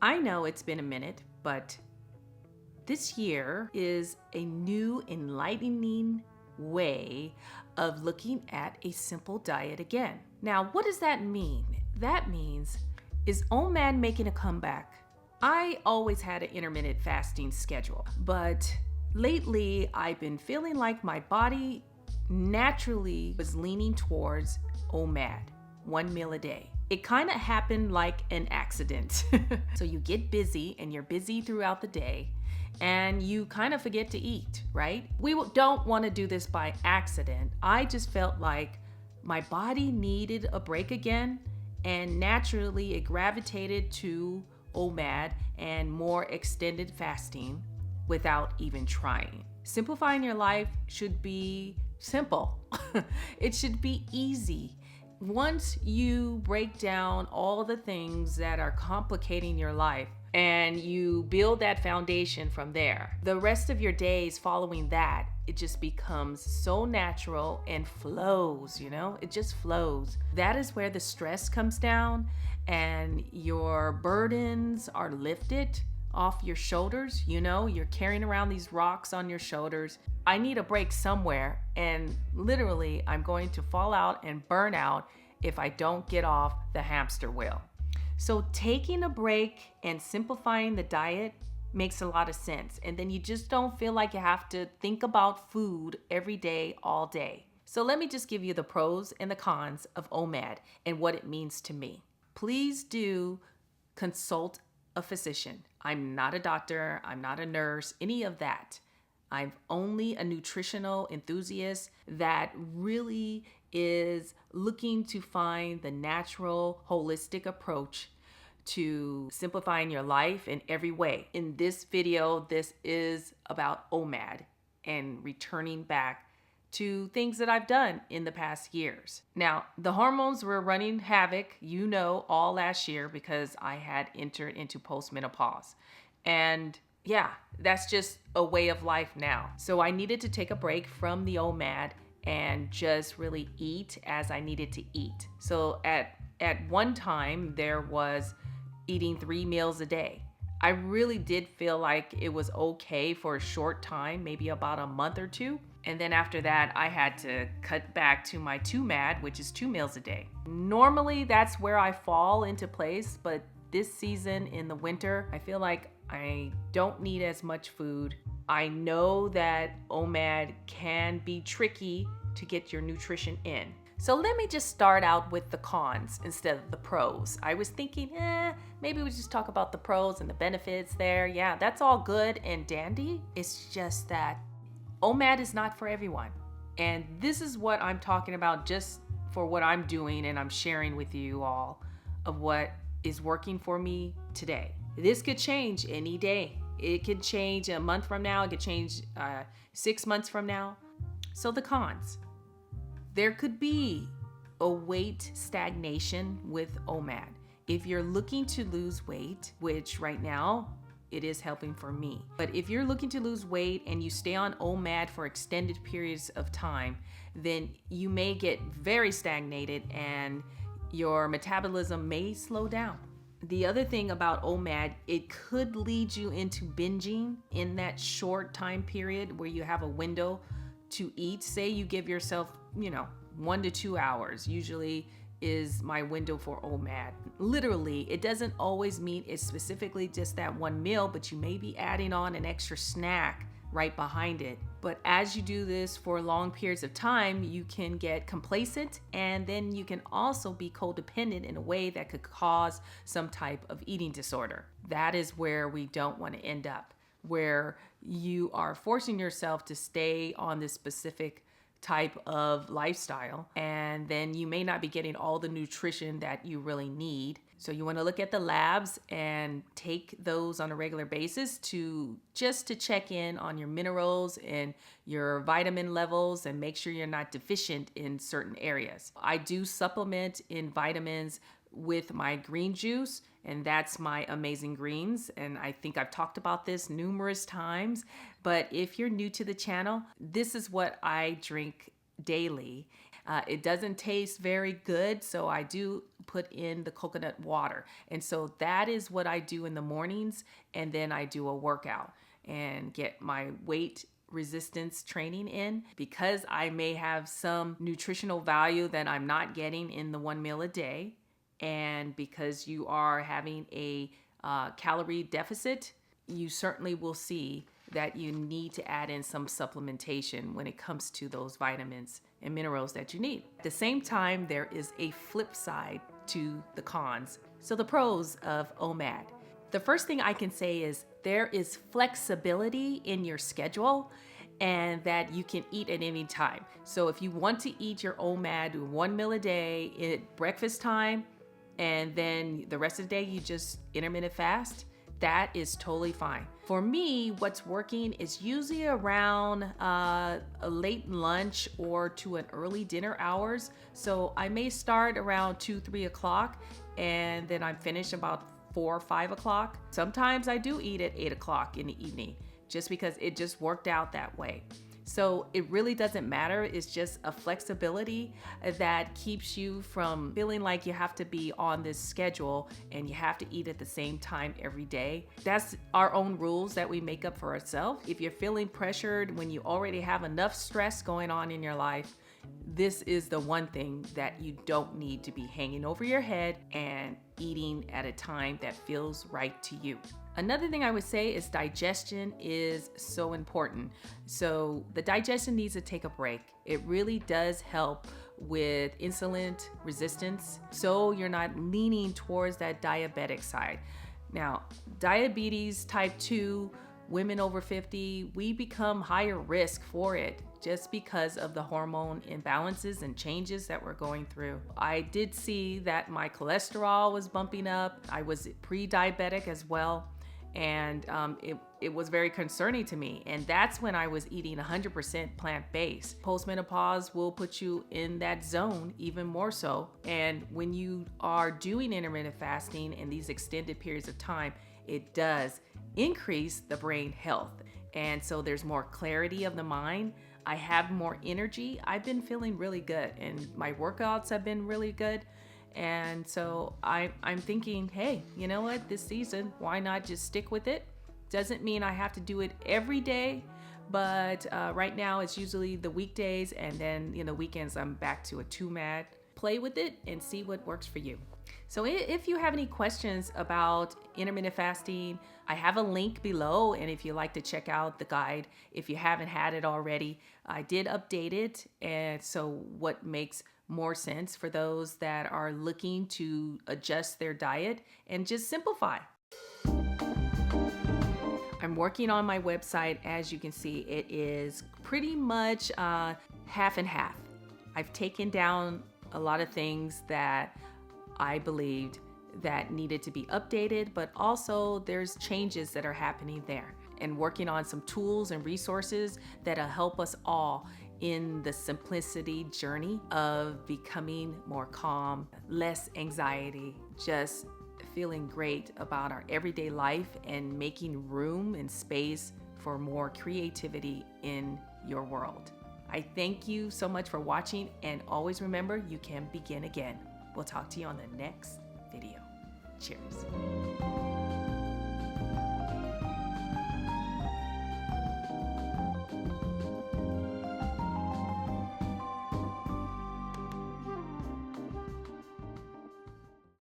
I know it's been a minute, but this year is a new enlightening way of looking at a simple diet again. Now, what does that mean? That means, is OMAD making a comeback? I always had an intermittent fasting schedule, but lately I've been feeling like my body naturally was leaning towards OMAD, 1 meal a day. It kind of happened like an accident. So you get busy and you're busy throughout the day and you kind of forget to eat, right? We don't want to do this by accident. I just felt like my body needed a break again, and naturally it gravitated to OMAD and more extended fasting without even trying. Simplifying your life should be simple. It should be easy. Once you break down all the things that are complicating your life and you build that foundation from there, the rest of your days following that, it just becomes so natural and flows, it just flows. That is where the stress comes down and your burdens are lifted off your shoulders. You're carrying around these rocks on your shoulders. I need a break somewhere, and literally I'm going to fall out and burn out if I don't get off the hamster wheel. So taking a break and simplifying the diet makes a lot of sense. And then you just don't feel like you have to think about food every day, all day. So let me just give you the pros and the cons of OMAD and what it means to me. Please do consult a physician. I'm not a doctor, I'm not a nurse, any of that. I'm only a nutritional enthusiast that really is looking to find the natural, holistic approach to simplifying your life in every way. In this video, this is about OMAD and returning back to things that I've done in the past years. Now, the hormones were running havoc, all last year because I had entered into postmenopause. And yeah, that's just a way of life now. So I needed to take a break from the OMAD and just really eat as I needed to eat. So at one time, there was eating 3 meals a day. I really did feel like it was okay for a short time, maybe about a month or two. And then after that, I had to cut back to my 2MAD, which is 2 meals a day. Normally, that's where I fall into place, but this season in the winter, I feel like I don't need as much food. I know that OMAD can be tricky to get your nutrition in. So let me just start out with the cons instead of the pros. I was thinking, maybe we just talk about the pros and the benefits there. Yeah, that's all good and dandy. It's just that OMAD is not for everyone. And this is what I'm talking about just for what I'm doing and I'm sharing with you all of what is working for me today. This could change any day. It could change a month from now. It could change 6 months from now. So the cons. There could be a weight stagnation with OMAD. If you're looking to lose weight, which right now it is helping for me, but if you're looking to lose weight and you stay on OMAD for extended periods of time, then you may get very stagnated and your metabolism may slow down. The other thing about OMAD, it could lead you into binging in that short time period where you have a window to eat. Say you give yourself, 1 to 2 hours, usually is my window for OMAD. Literally, it doesn't always mean it's specifically just that 1 meal, but you may be adding on an extra snack right behind it. But as you do this for long periods of time, you can get complacent, and then you can also be codependent in a way that could cause some type of eating disorder. That is where we don't want to end up, where you are forcing yourself to stay on this specific type of lifestyle, and then you may not be getting all the nutrition that you really need. So you want to look at the labs and take those on a regular basis to check in on your minerals and your vitamin levels and make sure you're not deficient in certain areas. I do supplement in vitamins with my green juice, and that's my Amazing Greens. And I think I've talked about this numerous times, but if you're new to the channel, this is what I drink daily. It doesn't taste very good, so I do put in the coconut water. And so that is what I do in the mornings, and then I do a workout and get my weight resistance training in, because I may have some nutritional value that I'm not getting in the one meal a day, and because you are having a calorie deficit, you certainly will see that you need to add in some supplementation when it comes to those vitamins and minerals that you need. At the same time, there is a flip side to the cons. So the pros of OMAD. The first thing I can say is there is flexibility in your schedule, and that you can eat at any time. So if you want to eat your OMAD one meal a day at breakfast time, and then the rest of the day you just intermittent fast, that is totally fine. For me, what's working is usually around a late lunch or to an early dinner hours. So I may start around 2-3 o'clock, and then I'm finished about 4 or 5 o'clock. Sometimes I do eat at 8 o'clock in the evening, just because it just worked out that way. So it really doesn't matter. It's just a flexibility that keeps you from feeling like you have to be on this schedule and you have to eat at the same time every day. That's our own rules that we make up for ourselves. If you're feeling pressured when you already have enough stress going on in your life, this is the one thing that you don't need to be hanging over your head and eating at a time that feels right to you. Another thing I would say is digestion is so important. So the digestion needs to take a break. It really does help with insulin resistance, so you're not leaning towards that diabetic side. Now, diabetes type 2, women over 50, we become higher risk for it just because of the hormone imbalances and changes that we're going through. I did see that my cholesterol was bumping up. I was pre-diabetic as well. And it was very concerning to me. And that's when I was eating 100% plant-based. Postmenopause will put you in that zone even more so. And when you are doing intermittent fasting in these extended periods of time, it does increase the brain health. And so there's more clarity of the mind. I have more energy. I've been feeling really good, and my workouts have been really good. And so I'm thinking, hey, you know what, this season, why not just stick with it? Doesn't mean I have to do it every day, but right now it's usually the weekdays, and then, weekends I'm back to a 2MAD. Play with it and see what works for you. So if you have any questions about intermittent fasting, I have a link below, and if you'd like to check out the guide, if you haven't had it already, I did update it, and so what makes more sense for those that are looking to adjust their diet and just simplify. I'm working on my website. As you can see, it is pretty much half and half. I've taken down a lot of things that I believed that needed to be updated, but also there's changes that are happening there, and working on some tools and resources that'll help us all in the simplicity journey of becoming more calm, less anxiety, just feeling great about our everyday life and making room and space for more creativity in your world. I thank you so much for watching, and always remember, you can begin again. We'll talk to you on the next video. Cheers.